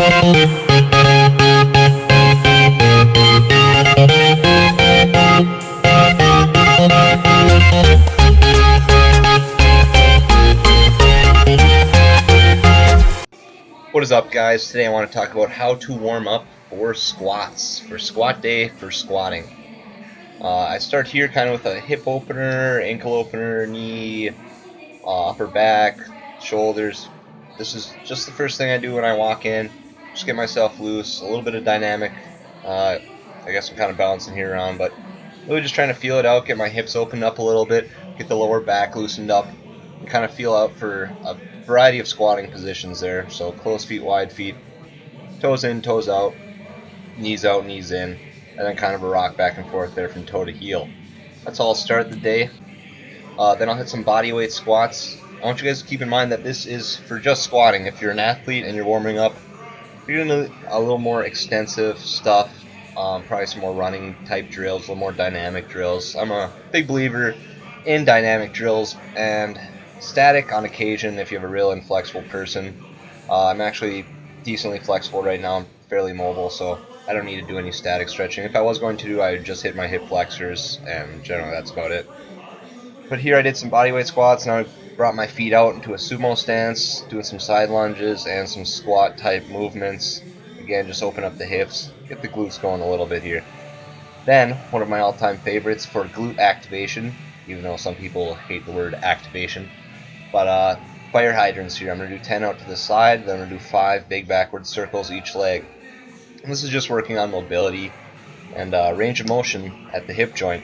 What is up, guys? Today I want to talk about how to warm up for squats, for squat day, for squatting. I start here kind of with a hip opener, ankle opener, knee, upper back, shoulders. This is just the first thing I do when I walk in. Just get myself loose, a little bit of dynamic. I guess I'm kind of bouncing here around, but really just trying to feel it out, get my hips opened up a little bit, get the lower back loosened up, and kind of feel out for a variety of squatting positions there. So closed feet, wide feet, toes in, toes out, knees out, knees in, and then kind of a rock back and forth there from toe to heel. That's how I'll start the day. Then I'll hit some body weight squats. I want you guys to keep in mind that this is for just squatting. If you're an athlete and you're warming up, you're doing a little more extensive stuff, probably some more running type drills, a little more dynamic drills. I'm a big believer in dynamic drills and static on occasion if you have a real inflexible person. I'm actually decently flexible right now. I'm fairly mobile, so I don't need to do any static stretching. If I was going to, I would just hit my hip flexors, and generally that's about it. But here I did some bodyweight squats, and I brought my feet out into a sumo stance, doing some side lunges and some squat type movements. Again, just open up the hips, get the glutes going a little bit here. Then, one of my all-time favorites for glute activation, even though some people hate the word activation, but fire hydrants here. I'm going to do 10 out to the side, then I'm going to do 5 big backward circles each leg. And this is just working on mobility and range of motion at the hip joint.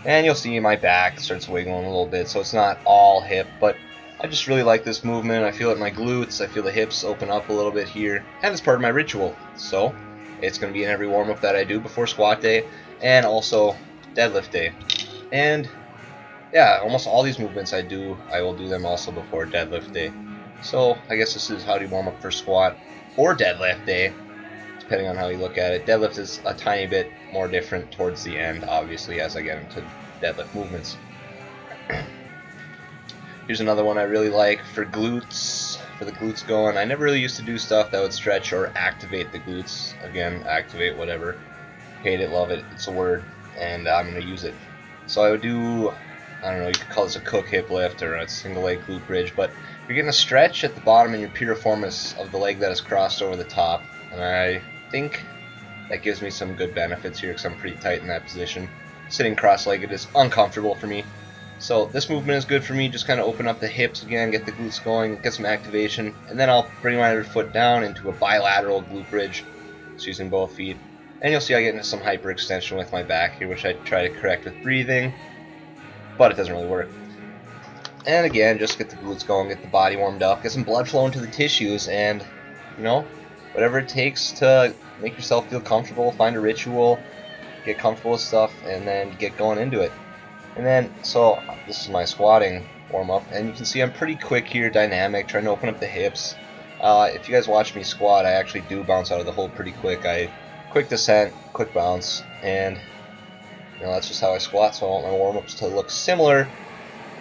And you'll see my back starts wiggling a little bit, so it's not all hip, but I just really like this movement. I feel it in my glutes, I feel the hips open up a little bit here, and it's part of my ritual. So it's going to be in every warm-up that I do before squat day, and also deadlift day. And yeah, almost all these movements I will do them also before deadlift day. So I guess this is how to warm up for squat or deadlift day, depending on how you look at it. Deadlift is a tiny bit more different towards the end, obviously, as I get into deadlift movements. Here's another one I really like for glutes, for the glutes going. I never really used to do stuff that would stretch or activate the glutes. Again, activate, whatever. Hate it, love it, it's a word, and I'm going to use it. So I would do, I don't know, you could call this a cook hip lift or a single leg glute bridge, but you're getting a stretch at the bottom and your piriformis of the leg that is crossed over the top. And I think that gives me some good benefits here because I'm pretty tight in that position. Sitting cross-legged is uncomfortable for me. So this movement is good for me. Just kind of open up the hips again, get the glutes going, get some activation, and then I'll bring my other foot down into a bilateral glute bridge, just using both feet. And you'll see I get into some hyperextension with my back here, which I try to correct with breathing, but it doesn't really work. And again, just get the glutes going, get the body warmed up, get some blood flowing to the tissues, and, you know, whatever it takes to make yourself feel comfortable, find a ritual, get comfortable with stuff, and then get going into it. And then, so this is my squatting warm-up, and you can see I'm pretty quick here, dynamic, trying to open up the hips. If you guys watch me squat, I actually do bounce out of the hole pretty quick. Quick descent, quick bounce, and you know, that's just how I squat, so I want my warm-ups to look similar,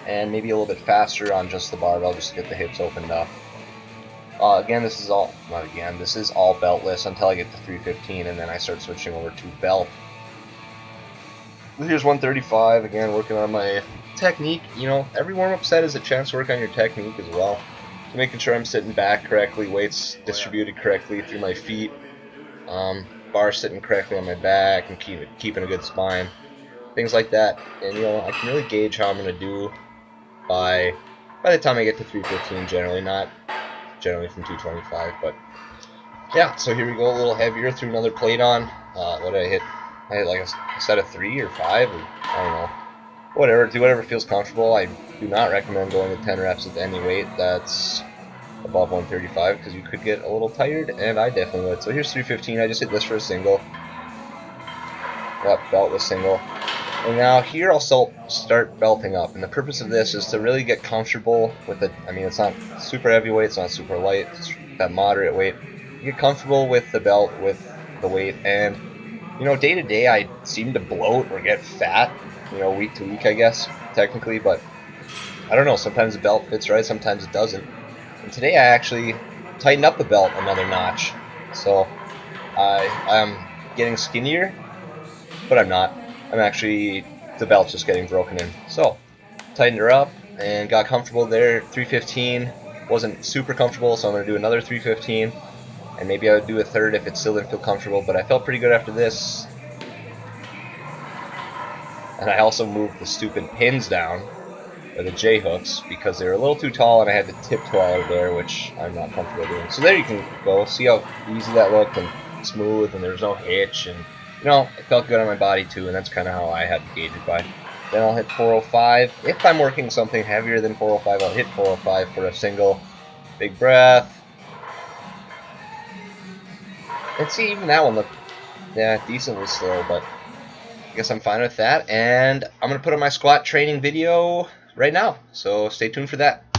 and maybe a little bit faster on just the barbell, just to get the hips opened up. Again, this is all beltless until I get to 315, and then I start switching over to belt. Here's 135, again, working on my technique. You know, every warm-up set is a chance to work on your technique as well. So making sure I'm sitting back correctly, weights distributed correctly through my feet, bar sitting correctly on my back, and keeping a good spine, things like that. And you know, I can really gauge how I'm going to do by the time I get to 315, not generally from 225, but yeah. So here we go, a little heavier, threw another plate on. What did I hit? I hit like a set of 3 or 5, or I don't know. Whatever, do whatever feels comfortable. I do not recommend going to 10 reps with any weight that's above 135 because you could get a little tired, and I definitely would. So here's 315. I just hit this for a single. Yep, belt with single. And now here I'll start belting up, and the purpose of this is to really get comfortable with it. I mean, it's not super heavy weight, it's not super light, it's that moderate weight. You get comfortable with the belt, with the weight, and you know, day to day I seem to bloat or get fat, you know, week to week I guess, technically, but I don't know, sometimes the belt fits right, sometimes it doesn't. And today I actually tightened up the belt another notch. So I'm getting skinnier, but I'm not. I'm actually, the belt's just getting broken in. So tightened her up and got comfortable there. 315 wasn't super comfortable, so I'm going to do another 315, and maybe I would do a third if it still didn't feel comfortable, but I felt pretty good after this. And I also moved the stupid pins down, or the J hooks, because they were a little too tall and I had to tiptoe out of there, which I'm not comfortable doing. So there you can go. See how easy that looked and smooth, and there was no hitch, and it felt good on my body too, and that's kind of how I had to gauge it by. Then I'll hit 405. If I'm working something heavier than 405, I'll hit 405 for a single. Big breath. And see, even that one looked, yeah, decently slow, but I guess I'm fine with that. And I'm going to put on my squat training video right now, so stay tuned for that.